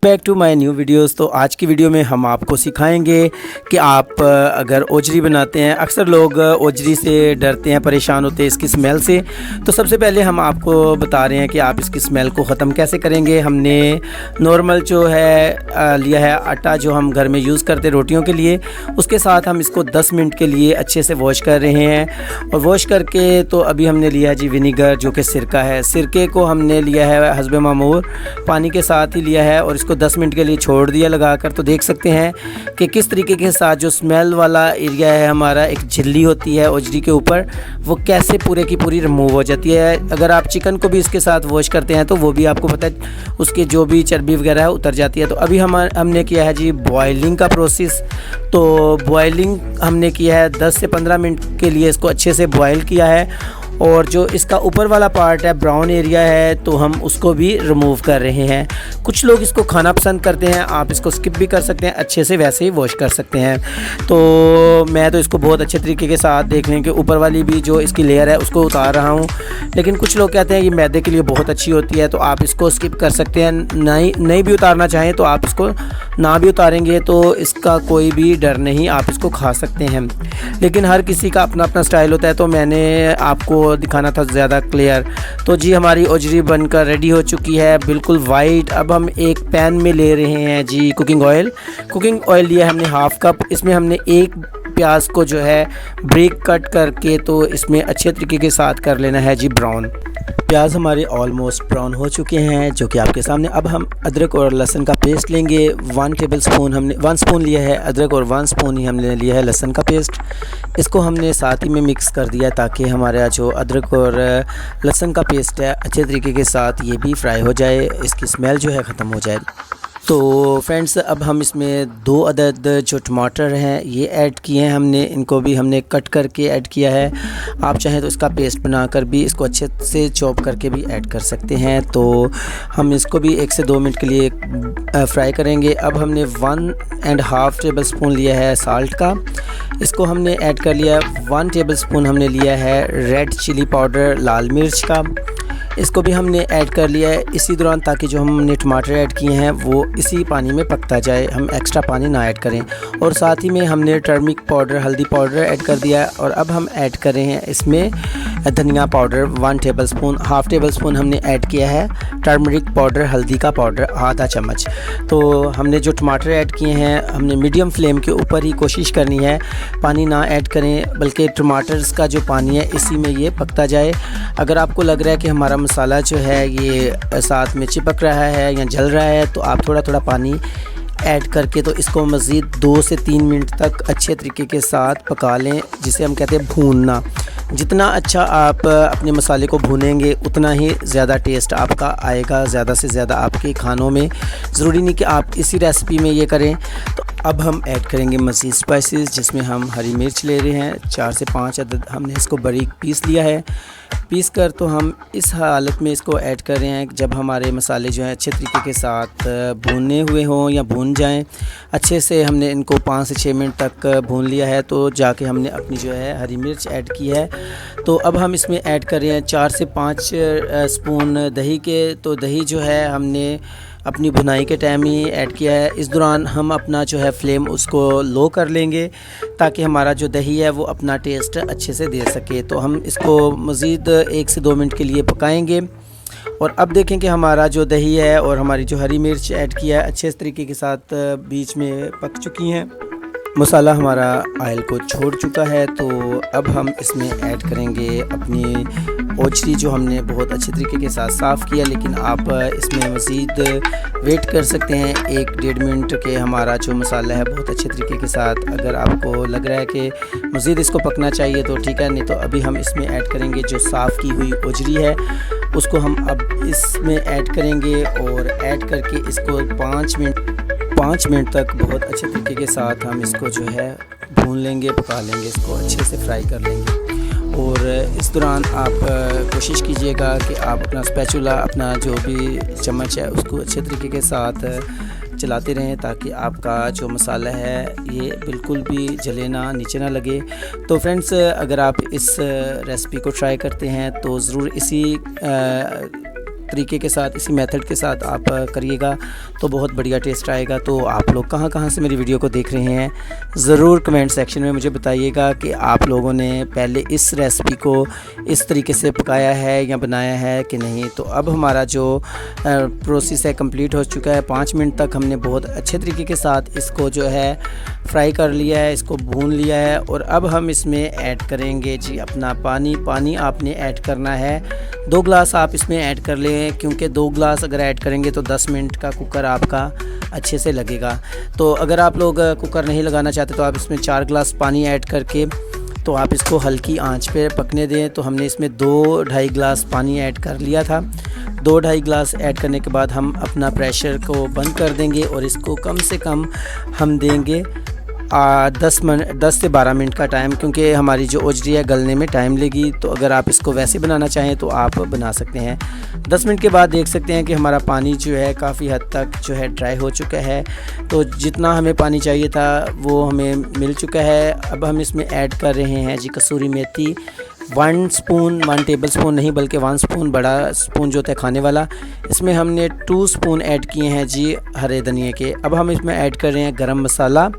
Back to my new videos. तो आज की वीडियो में हम आपको सिखाएंगे कि आप अगर ओजरी बनाते हैं, अक्सर लोग ओजरी से डरते हैं, परेशान होते हैं इसकी स्मेल से। तो सबसे पहले हम आपको बता रहे हैं कि आप इसकी स्मेल को ख़त्म कैसे करेंगे। हमने नॉर्मल जो है लिया है आटा, जो हम घर में यूज़ करते रोटियों के लिए। उसके साथ हम इसको 10 मिनट के लिए अच्छे से वॉश कर रहे हैं। और वॉश करके तो अभी हमने लिया है जी विनीगर, जो कि सिरका है। सिरके को हमने लिया है हस्बे मामूर, पानी के साथ ही लिया है और इसको 10 मिनट के लिए छोड़ दिया लगाकर। तो देख सकते हैं कि किस तरीके के साथ जो स्मेल वाला एरिया है हमारा, एक झिल्ली होती है ओजरी के ऊपर, वो कैसे पूरे की पूरी रिमूव हो जाती है। अगर आप चिकन को भी इसके साथ वॉश करते हैं तो वो भी आपको पता है उसकी जो भी चर्बी वगैरह है उतर जाती है। तो अभी हमने किया है जी बॉयलिंग का प्रोसेस। तो बॉयलिंग हमने किया है 10 से 15 मिनट के लिए, इसको अच्छे से बॉयल किया है। और जो इसका ऊपर वाला पार्ट है, ब्राउन एरिया है, तो हम उसको भी रिमूव कर रहे हैं। कुछ लोग इसको खाना पसंद करते हैं, आप इसको स्किप भी कर सकते हैं, अच्छे से वैसे ही वॉश कर सकते हैं। तो मैं तो इसको बहुत अच्छे तरीके के साथ देख लें कि ऊपर वाली भी जो इसकी लेयर है उसको उतार रहा हूँ। लेकिन कुछ लोग कहते हैं ये मैदे के लिए बहुत अच्छी होती है, तो आप इसको स्किप कर सकते हैं। नहीं भी उतारना चाहें तो आप इसको ना भी उतारेंगे तो इसका कोई भी डर नहीं, आप इसको खा सकते हैं। लेकिन हर किसी का अपना अपना स्टाइल होता है, तो मैंने आपको दिखाना था ज़्यादा क्लियर। तो जी हमारी ओजरी बनकर रेडी हो चुकी है, बिल्कुल वाइट। अब हम एक पैन में ले रहे हैं जी कुकिंग ऑयल। कुकिंग ऑयल लिया हमने हाफ़ कप। इसमें हमने एक प्याज को जो है ब्रेक कट करके तो इसमें अच्छे तरीके के साथ कर लेना है जी ब्राउन। प्याज हमारे ऑलमोस्ट ब्राउन हो चुके हैं, जो कि आपके सामने। अब हम अदरक और लहसुन का पेस्ट लेंगे। 1 टेबलस्पून हमने 1 स्पून लिया है अदरक और 1 स्पून ही हमने लिया है लहसुन का पेस्ट। इसको हमने साथ ही में मिक्स कर दिया ताकि हमारा जो अदरक और लहसुन का पेस्ट है अच्छे तरीके के साथ ये भी फ्राई हो जाए, इसकी स्मेल जो है ख़त्म हो जाए। तो फ्रेंड्स, अब हम इसमें 2 अदद जो टमाटर हैं ये ऐड किए हैं हमने। इनको भी हमने कट करके ऐड किया है। आप चाहें तो इसका पेस्ट बनाकर भी इसको अच्छे से चॉप करके भी ऐड कर सकते हैं। तो हम इसको भी 1 से 2 मिनट के लिए फ्राई करेंगे। अब हमने 1.5 टेबलस्पून लिया है साल्ट का, इसको हमने ऐड कर लिया। 1 टेबलस्पून हमने लिया है रेड चिली पाउडर, लाल मिर्च का, इसको भी हमने ऐड कर लिया है इसी दौरान, ताकि जो हमने टमाटर ऐड किए हैं वो इसी पानी में पकता जाए, हम एक्स्ट्रा पानी ना ऐड करें। और साथ ही में हमने टर्मरिक पाउडर, हल्दी पाउडर ऐड कर दिया है। और अब हम ऐड कर रहे हैं इसमें धनिया पाउडर 1 टेबलस्पून। हाफ़ टेबलस्पून हमने ऐड किया है टर्मरिक पाउडर, हल्दी का पाउडर आधा चम्मच। तो हमने जो टमाटर ऐड किए हैं हमने मीडियम फ्लेम के ऊपर ही कोशिश करनी है, पानी ना ऐड करें, बल्कि टमाटर्स का जो पानी है इसी में ये पकता जाए। अगर आपको लग रहा है कि हमारा मसाला जो है ये साथ में चिपक रहा है या जल रहा है, तो आप थोड़ा थोड़ा पानी ऐड करके तो इसको मज़ीद 2 से 3 मिनट तक अच्छे तरीके के साथ पका लें, जिसे हम कहते हैं भूनना। जितना अच्छा आप अपने मसाले को भूनेंगे उतना ही ज़्यादा टेस्ट आपका आएगा, ज़्यादा से ज़्यादा आपके खानों में। ज़रूरी नहीं कि आप इसी रेसिपी में ये करें। तो अब हम ऐड करेंगे मज़ीद स्पाइसेस, जिसमें हम हरी मिर्च ले रहे हैं 4 से 5 अदद। हमने इसको बारीक पीस लिया है। पीस कर तो हम इस हालत में इसको ऐड कर रहे हैं जब हमारे मसाले जो हैं अच्छे तरीके के साथ भुने हुए हों या भून जाएं। अच्छे से हमने इनको 5 से 6 मिनट तक भून लिया है। तो जाके हमने अपनी जो है हरी मिर्च ऐड की है। तो अब हम इसमें ऐड कर रहे हैं 4 से 5 स्पून दही के। तो दही जो है हमने अपनी भुनाई के टाइम ही ऐड किया है। इस दौरान हम अपना जो है फ्लेम उसको लो कर लेंगे ताकि हमारा जो दही है वो अपना टेस्ट अच्छे से दे सके। तो हम इसको मज़ीद 1 से 2 मिनट के लिए पकाएंगे। और अब देखें कि हमारा जो दही है और हमारी जो हरी मिर्च ऐड किया है अच्छे तरीके के साथ बीच में पक चुकी हैं। मसाला हमारा ऑयल को छोड़ चुका है। तो अब हम इसमें ऐड करेंगे अपनी ओजरी, जो हमने बहुत अच्छे तरीके के साथ साफ़ किया। लेकिन आप इसमें मज़ीद वेट कर सकते हैं 1-1.5 मिनट के। हमारा जो मसाला है बहुत अच्छे तरीके के साथ, अगर आपको लग रहा है कि मज़ीद इसको पकना चाहिए तो ठीक है, नहीं तो अभी हम इसमें ऐड करेंगे जो साफ़ की हुई ओजरी है, उसको हम अब इसमें ऐड करेंगे। और ऐड करके इसको 5 मिनट तक बहुत अच्छे तरीके के साथ हम इसको जो है भून लेंगे, पका लेंगे, इसको अच्छे से फ्राई कर लेंगे। और इस दौरान आप कोशिश कीजिएगा कि आप अपना स्पैचुला, अपना जो भी चम्मच है उसको अच्छे तरीके के साथ चलाते रहें ताकि आपका जो मसाला है ये बिल्कुल भी जले ना, नीचे ना लगे। तो फ्रेंड्स, अगर आप इस रेसिपी को ट्राई करते हैं तो ज़रूर इसी तरीके के साथ, इसी मेथड के साथ आप करिएगा तो बहुत बढ़िया टेस्ट आएगा। तो आप लोग कहाँ से मेरी वीडियो को देख रहे हैं ज़रूर कमेंट सेक्शन में मुझे बताइएगा कि आप लोगों ने पहले इस रेसिपी को इस तरीके से पकाया है या बनाया है कि नहीं। तो अब हमारा जो प्रोसेस है कंप्लीट हो चुका है। 5 मिनट तक हमने बहुत अच्छे तरीके के साथ इसको जो है फ्राई कर लिया है, इसको भून लिया है। और अब हम इसमें ऐड करेंगे जी अपना पानी आपने ऐड करना है। 2 गिलास आप इसमें ऐड कर लें, क्योंकि 2 गिलास अगर ऐड करेंगे तो 10 मिनट का कुकर आपका अच्छे से लगेगा। तो अगर आप लोग कुकर नहीं लगाना चाहते तो आप इसमें 4 गिलास पानी ऐड करके तो आप इसको हल्की आंच पे पकने दें। तो हमने इसमें 2-2.5 गिलास पानी ऐड कर लिया था। 2-2.5 गिलास ऐड करने के बाद हम अपना प्रेशर को बंद कर देंगे और इसको कम से कम हम देंगे 10 से 12 मिनट का टाइम, क्योंकि हमारी जो ओजरी है गलने में टाइम लेगी। तो अगर आप इसको वैसे बनाना चाहें तो आप बना सकते हैं। 10 मिनट के बाद देख सकते हैं कि हमारा पानी जो है काफ़ी हद तक जो है ड्राई हो चुका है। तो जितना हमें पानी चाहिए था वो हमें मिल चुका है। अब हम इसमें ऐड कर रहे हैं जी कसूरी मेथी 1 टेबल स्पून नहीं बल्कि 1 स्पून, बड़ा स्पून जो होता है खाने वाला। इसमें हमने 2 स्पून ऐड किए हैं जी हरे धनिए के। अब हम इसमें ऐड कर रहे हैं गरम मसाला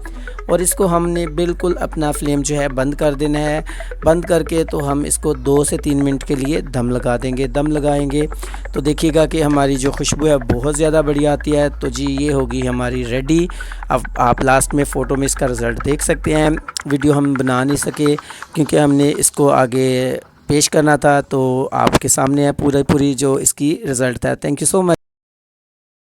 और इसको हमने बिल्कुल अपना फ्लेम जो है बंद कर देना है। बंद करके तो हम इसको 2 से 3 मिनट के लिए दम लगा देंगे। दम लगाएंगे तो देखिएगा कि हमारी जो खुशबू है बहुत ज़्यादा बढ़िया आती है। तो जी ये होगी हमारी रेडी। अब आप लास्ट में फ़ोटो में इसका रिज़ल्ट देख सकते हैं। वीडियो हम बना नहीं सके क्योंकि हमने इसको आगे पेश करना था, तो आपके सामने है पूरी जो इसकी रिज़ल्ट है। Thank you so much.